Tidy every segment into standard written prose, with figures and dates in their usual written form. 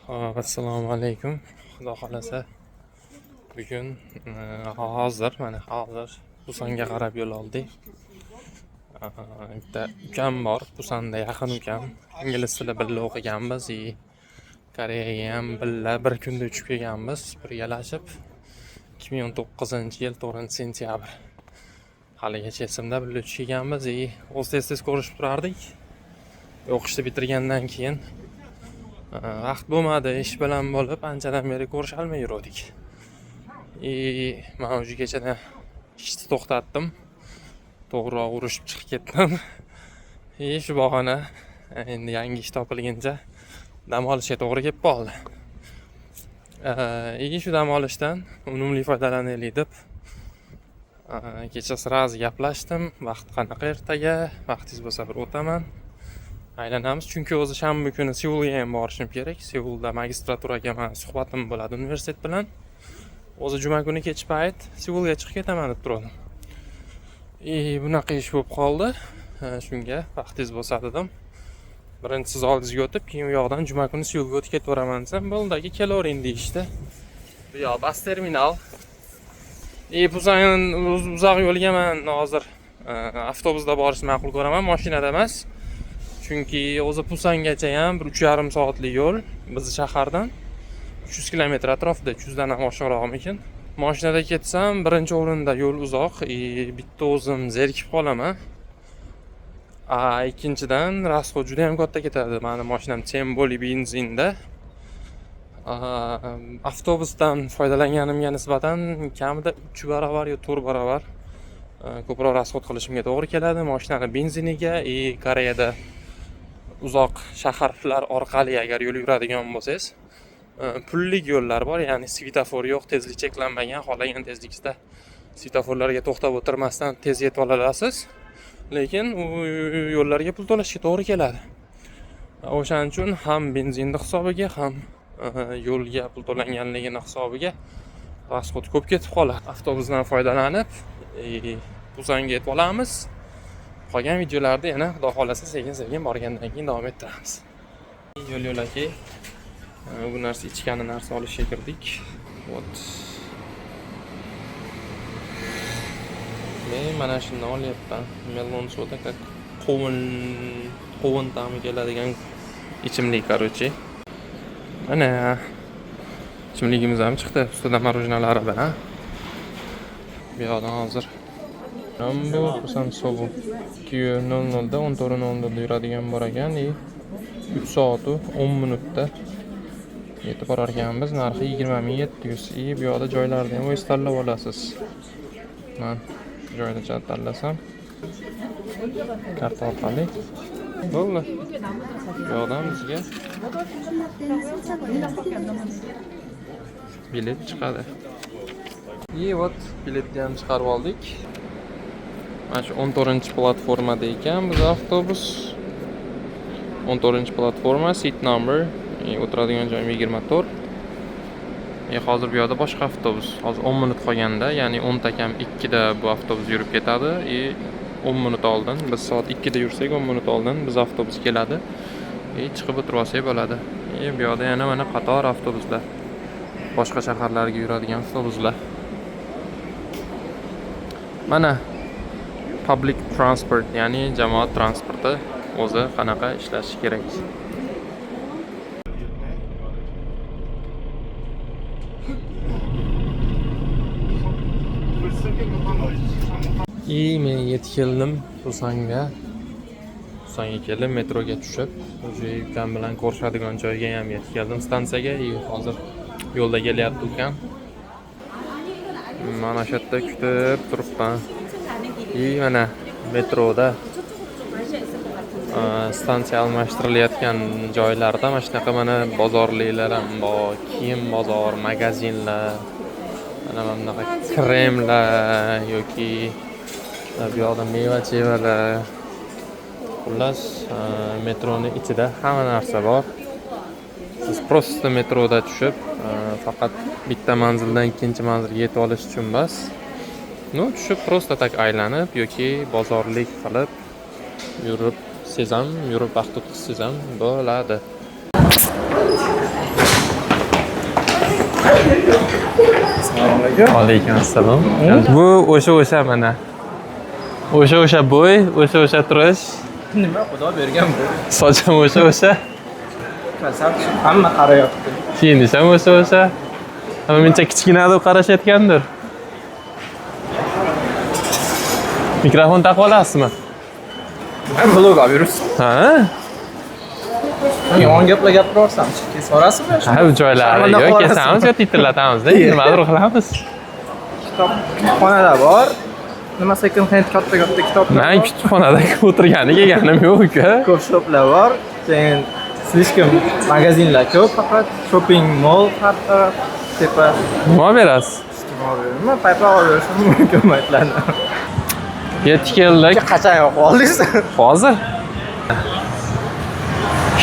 Assalomu alaykum. Xudo xolasa bugun hozir Busanga qarab yo'l oldik. Bitta ukam bor, Busanda yaqin ukam. Ingliz tili birga o'qiganmiz, Koreyaga ham birga bir kunda uchib kelganmiz, birgalashib. 2019-yil 4-sentyabr. Haligacha esimda birga uchib kelganmiz, o'z tez ko'rishib turardik. O'qishni bitirgandan keyin vaqt bo'lmadi, ish bilan bo'lib, anchadan beri ko'risha olmay yurdik. Men o'sha kechada ishni to'xtatdim. To'g'riroq urishib chiqib ketdim. Shu bahona endi yangi ish topilguncha dam olishga to'g'ri kelib qoldi. Shu dam olishdan unumli foydalanaylik deb kecha sirasi gaplashdim. Vaqt qanaqa ertaga, vaqtingiz bo'lsa bir o'taman. Aylanamiz, chunki o'zi shanba kuni Seulga ham borishim kerak. Seulda magistraturaga men suhbatim bo'ladi universitet bilan. O'zi juma kuni kech payt Seulga chiqib ketaman deb turdim. Bunaqa ish bo'lib qoldi. Shunga vaqtingiz bo'lsa dedim. Birinchi siz oldingizga o'tib, keyin u yoqdan juma kuni Seulga o'tib ketaveraman desam, bo'ldagi kelavering deyishdi. Bu yoq bas terminal. Busan uzoq yo'lga men hozir avtobusda borishni ma'qul ko'raman, mashinada emas. Chunki o'zi Busangacha ham 3,5 soatlik yo'l bizning shahardan 300 kilometr atrofida, 300 dan ham oshiqroqmikin. Mashinada ketsam, birinchi o'rinda yo'l uzoq, bitta o'zim zerikib qolaman. Ikkinchidan rasxod juda ham katta ketadi. Meni mashinam Temboli benzinda. Avtobusdan foydalanganimga nisbatan kamida 3 barobar yo 4 barobar ko'proq rasxod qilishimga to'g'ri keladi. Mashinani benziniga, Koreyada uzoq shaharlar orqali agar yo'l yuradigan bo'lsangiz, pullik yo'llar bor, ya'ni svetofor yo'q, tezlik cheklanmagan, xohlagan tezlikda svetoforlarga to'xtab o'tirmasdan tez yetib olasiz. Lekin u yo'llarga pul to'lashga to'g'ri keladi. O'shaning uchun ham benzinning hisobiga, ham yo'lga pul to'langanligining hisobiga rasxod ko'p ketib qoladi. Avtobusdan foydalanib, Busanga yetib olamiz. Qolgan videolarda yana xudo xolasa sekin-sekin borgandan keyin davom ettiramiz. Yo'l-yo'lakay bu narsa ichgani narsa olishga kirdik. Men mana shundan olyapman. Melon soda, qovun ta'mi keladigan ichimlik, короче. Mana ichimligimiz ham chiqdi, ustida marojnalari bilan. Bu yoqdan hozir bu Busan sovu 2:00 da 14:00 yuradigan bor ekan, 3 soat 10 minutda yetib borar ekanmiz. Narxi 20.700. Bu yoqda joylarni ham o'zingiz tanlab olasiz. Men joyda tanlasam karta orqali bo'ldi. Bu yoqdan bizga bilet chiqadi. Biletni ham chiqarib oldik. Mana shu 14-platformada ekan biz avtobus. 14-platforma, seat number, o'tiradigan joyim 24. Hozir bu yoqda boshqa avtobus. Hozir 10 minut qolganda, ya'ni 10 kam 2 da bu avtobus yurib ketadi. 10 minut oldin, biz soat 2 da yursak 10 minut oldin biz avtobus keladi. Chiqib o'tirib olsak bo'ladi. Bu yoqda yana mana qator avtobuslar. Boshqa shaharlarga yuradigan avtobuslar. Mana public transport, ya'ni jamoat transporti o'zi qanaqa ishlashi kerak. Men yetib keldim Busanga. Busanga keldim, metroga tushib, o'sha ukam bilan ko'rishadigan joyga ham yetib keldim, stansiyaga. Hozir yo'lda kelyapti ukam. Mana shu yerda kutib turibman. Mana metroda stansiya almashtirilayotgan joylarda mana shunaqa mana bozorliklar ham bor, kiyim bozor, magazinlar, mana bunaqa kremlar yoki bu yoqda meva-chevalar. Xullas, metroning ichida hamma narsa bor. Siz prosta metroda tushib, faqat bitta manzildan ikkinchi manzilga yetib olish uchun emas. Tushib prosta tak aylanib yoki bozorlik qilib yurib vaqt o'tkazsam bo'ladi. alaykum. Alaykum assalom. Bu o'sha mana. O'sha bo'y, o'sha turish. Nima xudo bergan bu? Sochim o'sha. Kasal hamma qarayapti. Kiyinish ham o'sha. Hamma mencha kichkina deb qarashayotgandir. Mikrofon taqib olasizmi? Men blog olib yuribsiz. Ha? Yomon gaplar gapiraversam, kesib yuborasizmi? Ha, bu joylarni yo'q, kesamiz yo titillatamiz-da, nimadir qilamiz. Kutubxonada bor. Nima second hand katta kitoblar. Men kutubxonada o'tirgani kelganim yo'q. Ko'p shoplar bor. Keyin slishkom magazinlar ko'p, faqat shopping mall har taraf tepa. Nima berasiz? Nima paypal olishim mumkin maytlarni. Yetib keldik. Qachon yo'q oldingiz? Hozir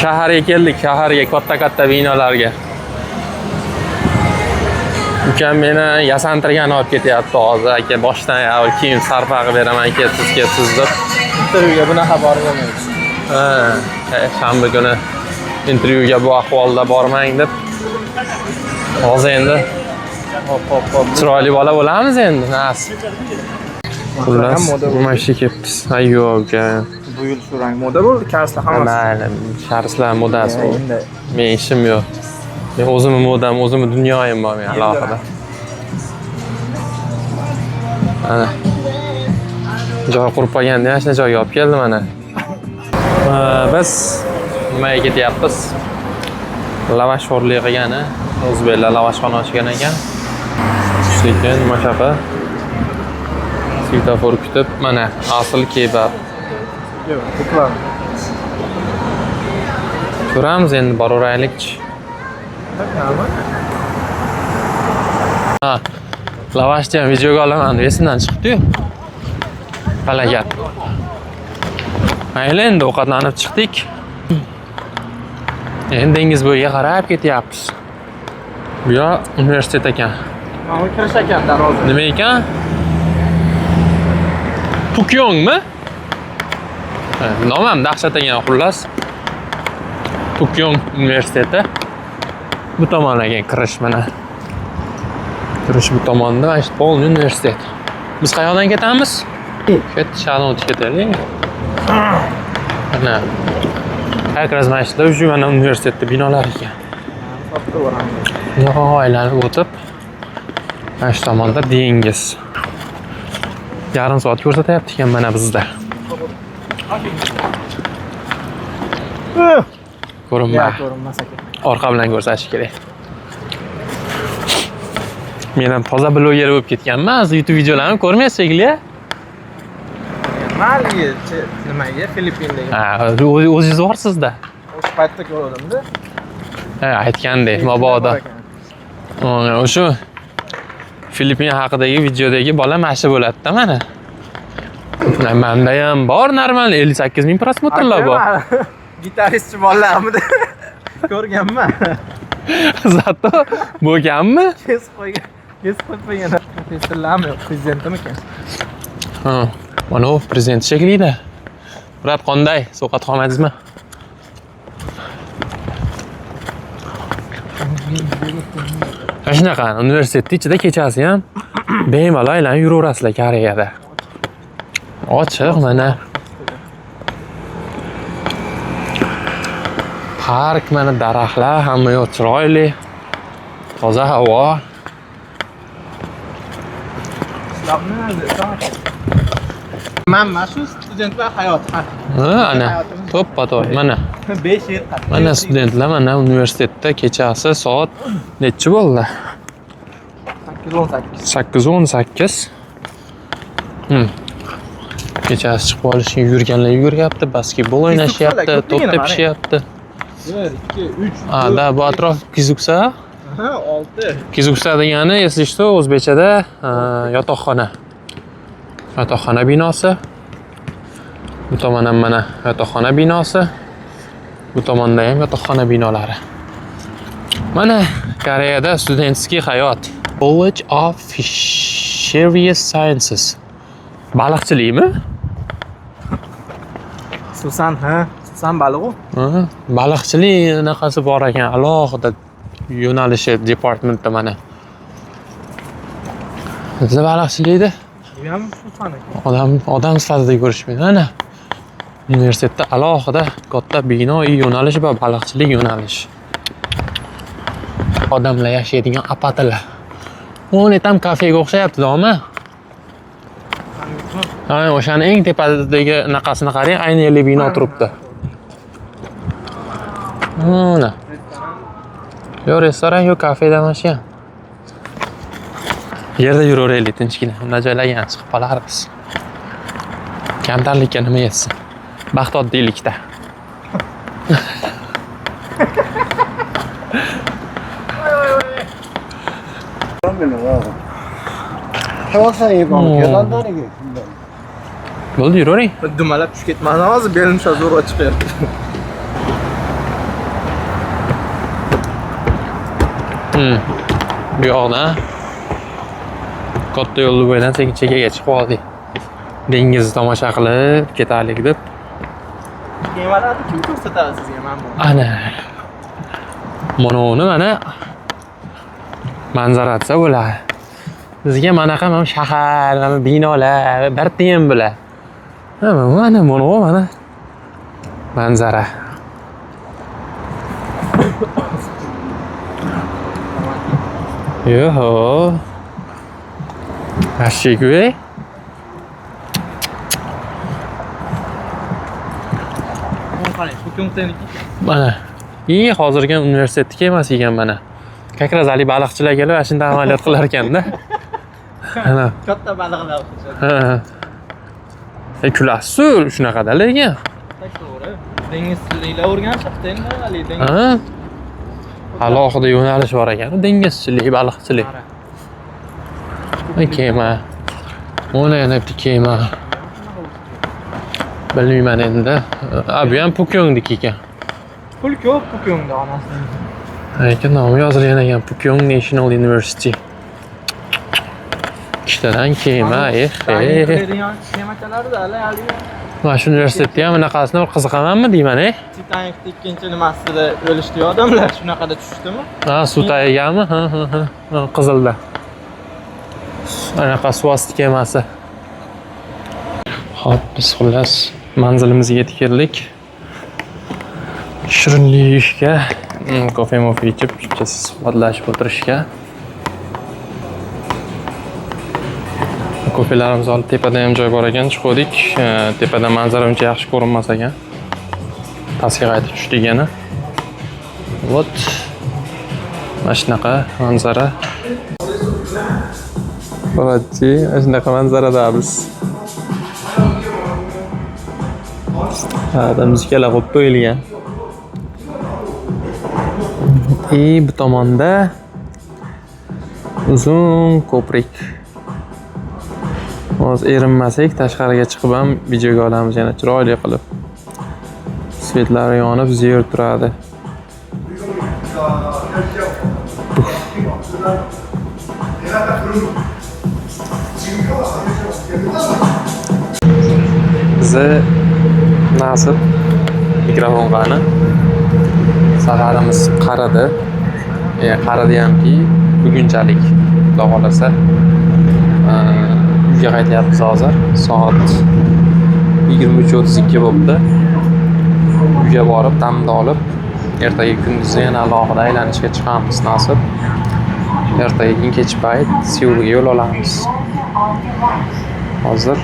shaharga keldik, shaharga katta binolarga. Ukam meni yasantirgan olib ketyapti hozir. Aka boshdan avval kiyim sarfa qilib beraman, ketsiz deb. Intervyuga bunaqa borganmiz. Ha, shanba kuni intervyuga bu ahvolda bormang deb. Hozir endi Hop. chiroyli bola bo'lamiz endi, nasib. Xullas, mana shu kelibmiz. Ayyo uka. Bu yil shu rang moda bo'ldi, karslar hammasi. Mayli, sharslar modasi bu. Endi Men ishim yo'q. Men o'zimni modam, o'zimni dunyoyim bor men alohida. Mana. Joy qurib qo'yganda mana shunday joyga olib keldim mana. Biz nimaga ketyapmiz? Lavash xo'rlik qilgani, o'zbeklar lavashxona ochgan ekan. Sekin mashaqa. Svetofor kutib, mana asl kebab. yo'q, ko'plar. Ko'ramiz endi boraveraylikchi. Ha, lavashni ham videoga olaman deb esimdan chiqdi-yu. Falakat. Mayli endi ovqatlanib chiqdik. Endi dengiz bo'yiga qarab ketyapmiz. Bu yoq universitet ekan. Mana kirish ekan darvoza. Nima ekan? Pukyongmi? Nomam dahshat ekan xullas. Pukyong universiteti. Bu tomonga kirish mana. Kirish bu tomonda, mana shu polni universitet. Biz qayoqdan ketamiz? Shalon o'tib ketaylik. Mana. Как раз mana shu mana universitetda binolar ekan. Soqqa boramiz. Yo'q, aylanib o'tib, mana shu tomonda dengiz. Yarim soat ko'rsatyapti ekan mana bizda. Ko'rinma. Ko'rinmas ekan. Orqa bilan ko'rsatish kerak. Men ham toza bloger bo'lib ketganman. YouTube videolarimni ko'rmaysiz shekilli. Maliga, nimaga? Filippindagi. Ha, o'zingiz borsizda. O'sha paytda ko'rdim-da. Ha, aytgandek, mabodo. O'sha Filippin haqidagi videodagi bola mashi bo'ladi-da mana. Menda ham bor normal 58 ming prosmotrlar bor. Gitaristchi bolalarmidi? Ko'rganman. Zato bo'lganmi? Kesib qo'ygan. Professorlarmi yo'q, prezidentimikan? Ha, mana u prezident shekilli-da. Murat qanday? Sovqat qolmadingizmi? Shunaqa universitetning ichida kechasi ham bemalol aylanib yuraverasizlar Koreyada. Ochiq mana. Park mana, daraxtlar hamma yoq chiroyli. Toza havo. Mana shu studentlar hayoti. Ana, to'ppa-to'p mana. 5 yil qattiq. Mana studentlar mana universitetda kechasi soat necha bo'ldi? 8:18. Kechasi chiqib olishga yurganlar yuguryapti, basketbol o'ynashyapti, to'p tepishyapti. 1, 2, 3. Da bu atrof Kizuksa. Ha, 6. Kizuksa degani, если что, o'zbekchada yotoqxona. Yotoqxona binosi. Bu tomon ham mana yotoqxona binosi. Bu tomonda ham yotoqxona binolari. Mana Koreyada studentskiy hayot. College of Fisheries Sciences. Baliqchilikmi? Xususan baliq-u. Baliqchilik anaqasi bor ekan, alohida yo'nalishi departamentda mana. Bizda baliqchilikda Bu ham shu fan ekan. odam sifatida ko'rishmaydi. Ana universitetda alohida katta bino yo'nalishi bor, baliqchilik yo'nalishi. Odamlar yashaydigan apatlar. O'ni ham kafega o'xshayapti-da, ama. Ayni o'shani eng tepadagi naqasini qarang, ayni yerli bino turibdi. Mana. Yo restoran, yo kafeda mashina. Yerda yuraveraylik tinchgina. Unda joylarga chiqib qolarmiz. Kamtarlikka nima yetsin? Baxt oddiylikda. Bo'ldi, yuravering. Dumalab tushib ketmadi hozir, belim shu zo'rg'a chiqyapti. Bu yoqdan katta yo'l bo'yidan sekin chekkaga chiqib oldik. Dengizni tomosha qilib ketaylik deb. Kemalarni kim ko'rsatadi sizga mana bu? Ana. Mana uni mana manzaratsa bo'ladi. Bizga manaqa mana shahar, mana binolar, bir tiyin bilan. Mana manzara. Yo'ho. Ashigui. Mana. Hozirgi universitetga emas ekan mana. Как раз ali baliqchilar kelib, shunday amaliyot qilar ekanda. Ana. Katta baliqlar o'xshaydi. Ha. Kulasiz shunaqada lekin. To'g'ri. Dengizchiliklar o'rganishibdi endi ali dengiz. Ha. Alohida yo'nalish bor ekan, dengizchilik, baliqchilik. Kema. Ona yana bitta kema. Bilmayman endi. Bu ham Pukyongdiki ekan. Pukyongda onasining. Lekin nomi yozilgan ekan, Pukyong National University. Ishtadan kema, Kemachalarda ali. Mana shu universitetda ham bunaqasini qiziqamanmi deyman, Titanikning ikkinchi nimasida o'lishdi odamlar, shunaqada tushdimi? Ha, suv tagiganmi? Ha. Qizilda. Anaqa suvosti kemasi. Xo'p, biz xullas manzilimizga yetib keldik. Shirinlik yeyishga, kofe ichib, shunchasi suhbatlashib o'tirishga. Kofelarimizni olib tepada ham joy bor ekan, chiqdik. Tepada manzara uncha yaxshi ko'rinmas ekan. Pastga qaytib tushdik yana. Вот. Mana shunaqa manzara. Bo'ladi, mana shunaqa manzarada biz. Da muzikalar qo'yib qo'yilgan. Bu tomonda uzun ko'prik. Hozir erinmasak, tashqariga chiqib ham videoga olamiz yana chiroyli qilib. Svetlar yonib, zer turadi. Bizi nasib mikrofon qani. Safarimiz qaridi. Qaridi hamki bugunchalik xudo xolasa uyga qaytyapmiz hozir. Soat 23:32 bo'ldi. Uyga borib, damni olib, ertaga kunduzi yana alohida aylanishga chiqamiz nasib. Ertaga kech payt Seulga yo'l olamiz. Hozir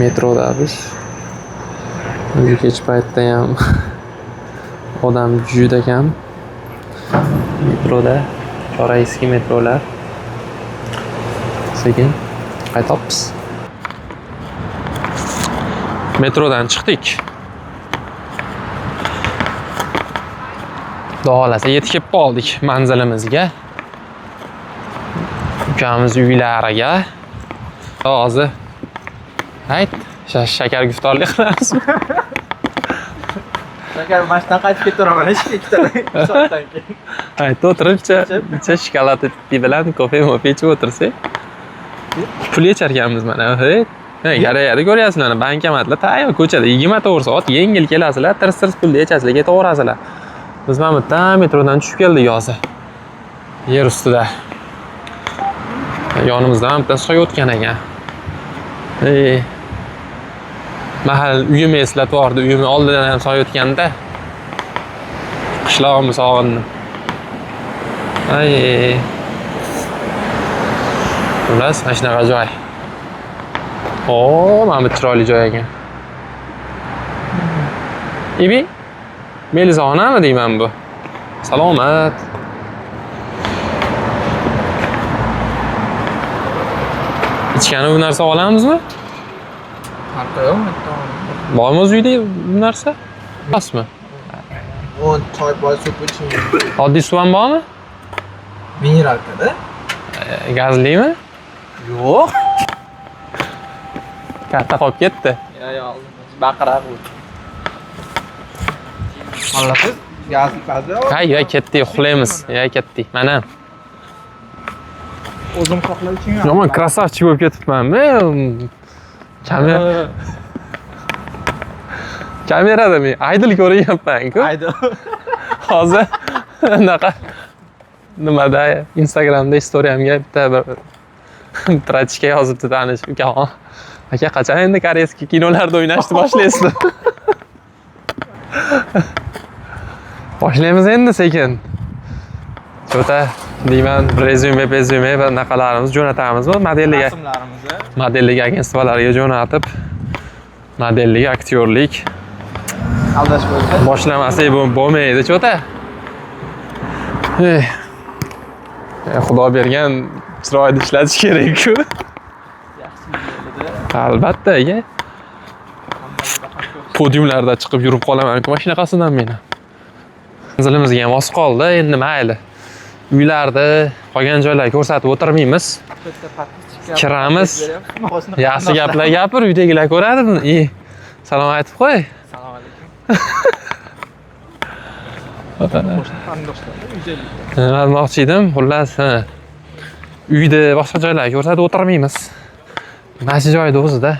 metrodamiz. Kech paytda ham odam juda kam. Metroda, Chorayskiy metrolar. Sekin qaytamiz. Metrodan chiqdik. Xudo xolasa yetib qoldik manzilimizga. Ukamiz uylariga. Hozir ayt, shakar guftorlik qilamizmi? Shakar mashdan qaytib ketiraman, ikkitadan soatdan keyin. Ayt, o'tiribcha, bitta shokolad bilan kofe ichib o'tirsak. Pul yecharkanmiz mana. Garayada ko'ryapsizlar, bankomatlar tayyor ko'chada 24 soat yengil kelasizlar, tirs pulni yechasizlar, ketaverasizlar. Biz mana bitta metrodan tushib keldik hozir. Yer ustida. Yonimizdan ham bitta soy o'tgan ekan. Mahal uyimni eslatib yubordi. Uyimni oldidan ham soy o'tganda. Qishlog'imni sog'indim. Xullas, mana shunaqa joy. Mana bu chiroyli joy ekan. Ibi, Melisaxonami deyman bu? Salomat. Ichgani bu narsa olamizmi? Farqi yo'qmi? Bormi o'z uyda bu narsa? Bormi? O choy boy suv iching. Oddiy suv ham bormi? Mineralkada? Gazlimi? Yo'q. Katta qolib ketdi. Yo'q, baqiraq bu. Xohlasiz? Gazli fazi yo'q. Hay, ketdik, uxlaymiz. Ketdik. Mana. O'zim xohlovching. Yomon krasavchik bo'lib ketibmanmi? Kamerada men idol ko'ryapman-ku. Idol. Hozir unaqa nimada Instagramda storiyamga bitta bir trachka yozibdi tanish ukaxon. Aka, qachon endi koreyskiy kinolarda o'ynashni boshlaysiz? Boshlaymiz endi sekin. Chota deyman, rezyume va naqalarimizni jo'natamiz bu modellik agentstvalariga jo'natib, modellik, aktyorlik aldash bo'lsa boshlamasak bo'lmaydi, chota. Xudo bergan chiroyli ishlatish kerak-ku. Albatta, podiumlarda chiqib yurib qolaman-ku mashinaqasidan meni. Manzilimizga ham oz qoldi, endi mayli. Uylarda qolgan joylarga ko'rsatib o'tirmaymiz. Kiramiz. Yaxshi gaplar gapir, uydagilar ko'radi buni. Salom aytib qo'y. Salom alaykum. Nima demoqchi edim? Xullas, uyda boshqa joylarga ko'rsatib o'tirmaymiz. Mana shu joyda o'zida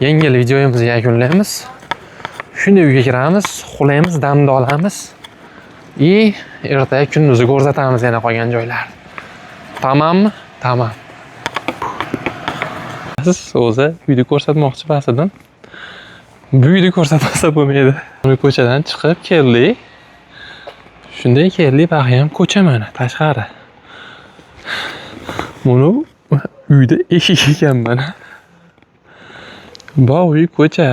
yengil videomizni yakunlaymiz. Shunda uyga kiramiz, uxlaymiz, damni olamiz. Ertaga kunduzi ko'rsatamiz yana qolgan joylarni. Tamommi? Tamom. Siz o'zi uyni ko'rsatmoqchi basidim. Bu uyni ko'rsatmasa bo'lmaydi. Buni ko'chadan chiqib keldik. Shunday keldik, bag'yam ko'cha mana tashqari. Buni uyda eshik ekan mana. Bu uy ko'cha.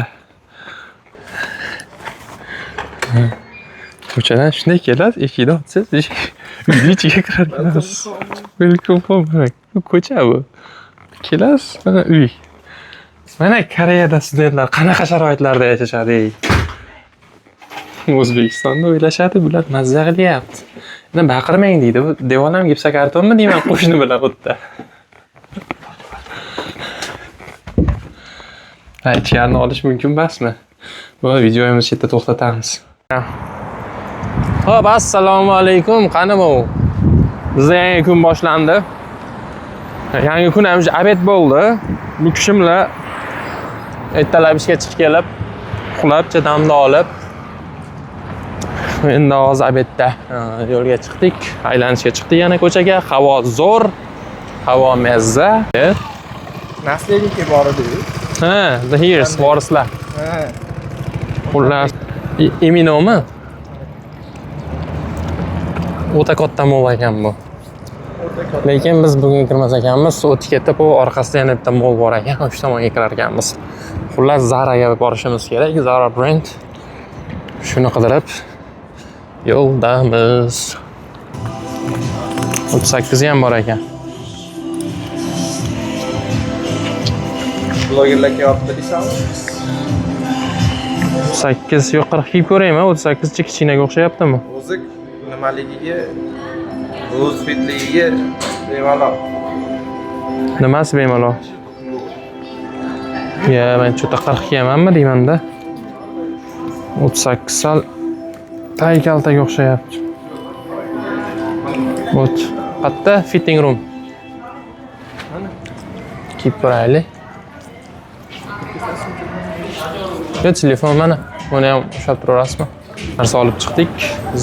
Ko'chadan shunday kelasiz, eshikdan o'tsangiz, uyning ichiga kirar ekansiz. Welcome. Ko'cha bu. Kelasiz, mana uy. Mana Koreyada studentlar qanaqa sharoitlarda yashashadi? O'zbekistonda o'ylashadi, bular mazza qilyapti. Endi baqirmang deydi. Bu devorlar gipsokartonmi deyman qo'shni bilan o'tda. Ichkarini olish mumkin emasmi? Bu videomizni chetda to'xtatamiz. Xo'p, assalomu alaykum. Qani bu? Bizda yangi kun boshlandi. Yangi kun ham obed bo'ldi. Bu kishimlar ertalab ishga chiqib kelib, uxlab, damni olib, endi hozir obedda yo'lga chiqdik, aylanishga chiqdik yana ko'chaga. Havo zo'r, havo mazza. Nasledniki bor edi. The Hears vorislar. Xullas, Eminomi? O'ta katta mol ekan bu. Lekin biz bugun kirmas ekanmiz. O'tib ketib, bu orqasida yana bitta mol bor ekan. O'sha tomonga kirar ekanmiz. Xullas, Zaraga borishimiz kerak. Zara brend. Shuni qidirib yo'ldamiz. 38 ham bor ekan. Blogerlar kelyapti deysanmi? 8 yo'q 40 kiyib ko'raymi? 38 chi kichkinaga o'xshayaptimi? O'zi nimaligiga, o'z fitligiga bemalol. Nimasi bemalol? Men chota 40 kiyamanmi deyman-da. 38 sal taykaltaga o'xshayapti. Bo't. Qatta fitting room. Kiyib ko'raylik. Yo, telefon mana. Buni ham ushlab turasizmi? Narsa olib chiqdik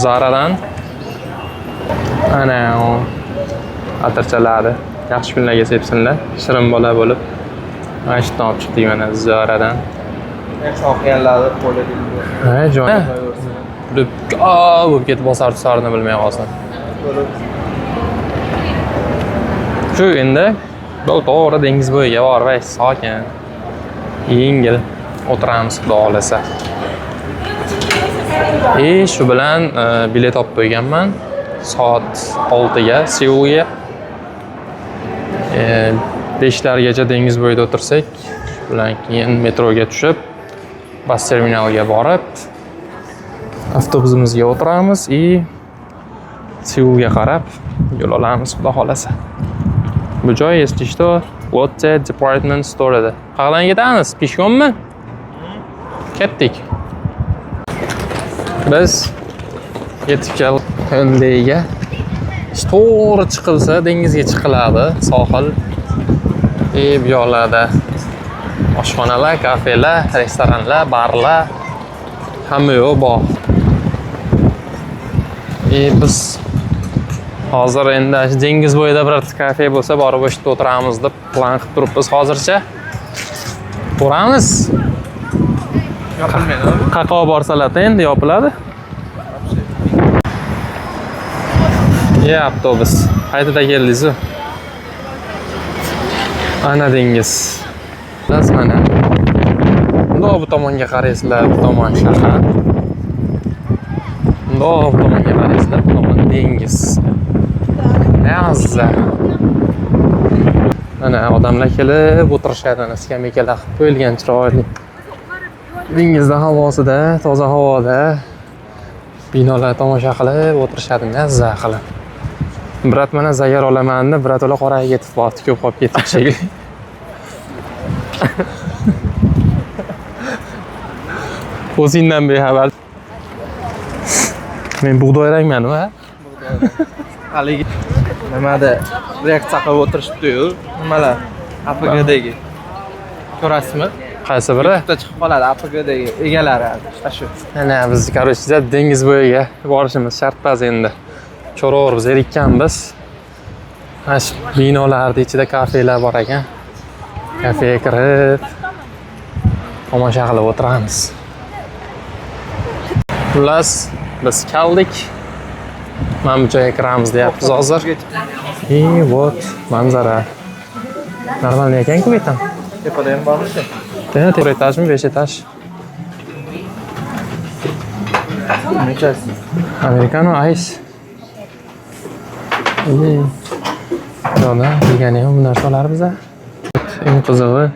Zaradan. Ana atirchalari. yaxshi kunlarga sepsinlar. Shirin bola bo'lib. Mana shu olib chiqdik mana Zaradan. Yaxshi o'qiganlarni qo'li deydi. Ha, jon. Bo'lib ketib bosar-tusarini bilmay qolsin. Shu endi to'g'ri dengiz bo'yiga borib, sokin, yengil o'tiramiz, xudo xolasa. Shu bilan bilet olib qo'yganman. Soat 6 ga Seulga. 5 largacha dengiz bo'yida o'tirsak, bilan keyin metroga tushib, bas terminaliga borib, avtobusimizga o'tiramiz va Seulga qarab yo'l olamiz, xudo xolasa. Bu joy, если что, Lotte Department Store edi. Qayerdan ketamiz? Peshkommi? Ketdik. Biz yetib keldik Hyundai'ga. To'g'ri chiqilsa dengizga chiqiladi, sohil. Bu yoqlarda oshxonalar, kafelar, restoranlar, barlar hamma yo'q bor. Biz hozir endi dengiz bo'yida bir kafe bo'lsa, borib o'shda o'tiramiz deb plan qilib turibmiz hozircha. Ko'ramiz. Yopilmaydi. Qaqo borsalar endi yopiladi. Avtobus. Qayerda keldingiz? Ana dengiz. Biz mana. Bundoq bu tomonga qaraysizlar, bu tomon shahar. Bundoq bu tomonga qaraysizlar, bu tomon dengiz. Azza. Mana odamlar kelib o'tirishadi, ana skameykalar qilib qo'yilgan chiroyli. Dengizda havosida, toza havoda binolar tomosha qilib o'tirishadi, mazza qilib. Brat mana zayyor olamanni, brat ola qoraga ketib qoldi, ko'p qolib ketdi shekilli. O'zingdan bexabar. Men bug'doy rangmanmi, ha? Haligi nimada reaksiya qilib o'tirishibdi-yu, nimalar? APGdagi. Ko'rasizmi? Qaysi biri? Bitta chiqib qoladi APGdagi egalari shu. Mana biz, короче, dengiz bo'yiga borishimiz shart baz endi. Cho'roq biz erikkanmiz. Mana shu binolarning ichida kafelar bor ekan. Kafega kirib tomosha qilib o'tiramiz. Xullas, biz keldik. Mana bu joyga kiramiz deyapmiz hozir. Вот, manzara. Normal ekan-ku bu ham. Tepada ham bormi? Tepa etajmi, 5 etaj? Nechasi? Americano ice. Yo'da, degani ham bu narsalar biza. Eng qizig'i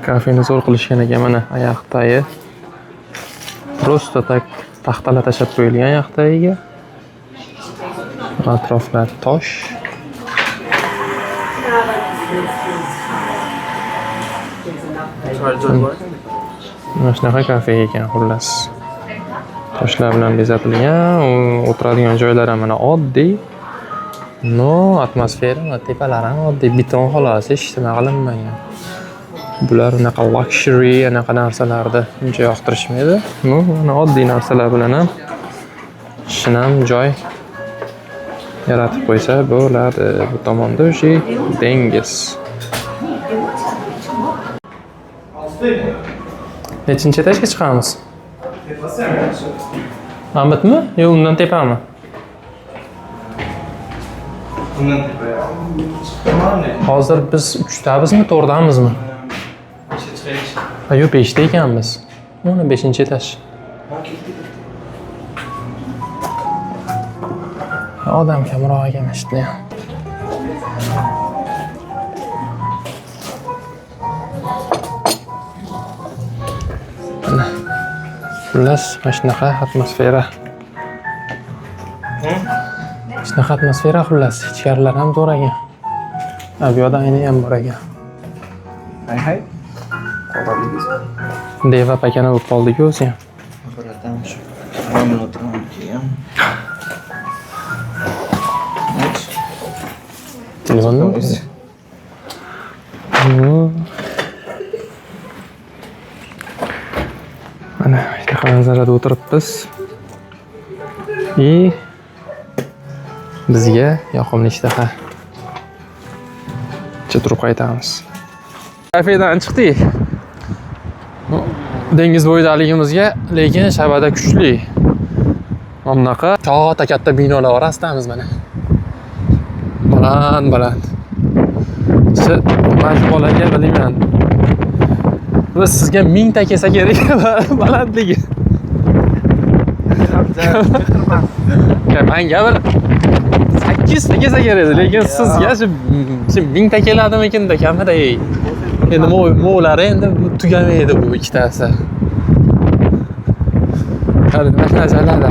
kafeni zo'r qilishgan ekan mana oyoq tayi. Просто tak taxtalar tashab qo'yilgan oyoq tayiga. Atroflar tosh. Mana shunaqa kafe ekan xullas. Toshlar bilan bezatilgan, o'tiradigan joylar ham mana oddiy. No, atmosfera, tepalar ham oddiy, beton xolos, hech nima qilinmagan. Bular unaqa luxury, anaqa narsalarni uncha yoqtirishmaydi. No, mana oddiy narsalar bilan ham shinam joy yaratib qo'ysa bo'ladi. Bu tomonda o'sha dengiz. Nechinchi etajga chiqamiz? Ahmadmi? Yo, undan tepami? Undan tepa. Hozir biz 3 tabizmi, 4 damizmi? Ha, yo'q, 5 ta ekanmiz. Mana 5-etaj. Odam kamroq ekan ishda. Xullas, mana shunaqa atmosfera. Shunaqa atmosfera xullas, ichkarilar ham zo'r ekan. Bu yoqda ayni ham bor ekan. Hay. Qo'rqdingiz? Deva pakana bo'lib qoldi-ku o'zi ham. Qo'rqatam shu. Mana o'tiraman keyin. Telefonni? Mana shunaqa manzarada o'tiribmiz. Bizga yoqimli ishtaha. Kecha turib qaytamiz. Kafedan chiqdik. Dengiz bo'yidaligimizga, lekin shabada kuchli. Mana bunaqa katta binolar orasidamiz mana. Baland. Mana shu bolaga bilmayman. Bu sizga 1000 ta kelsa kerak balandligi. Menga bir 8 ta kelsa kerak, lekin sizga shu 1000 ta keladimikin-da kamida. Endi mo'lari endi tugamaydi bu ikkitasi. Hadi mana joylarda.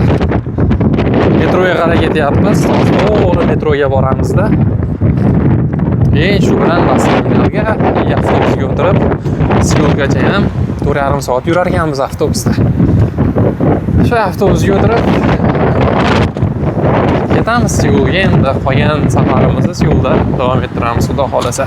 Metroga qarab ketyapmiz. To'g'ri metroga boramizda. Shu bilan Moskvaga avtobusga o'tirib, Seulgacha ham 4,5 soat yurar ekanmiz avtobusda. Shu avtobusga o'tirib ketamiz Seulga. Endi qolgan safarimizni Seulda davom ettiramiz, xudo xolasa.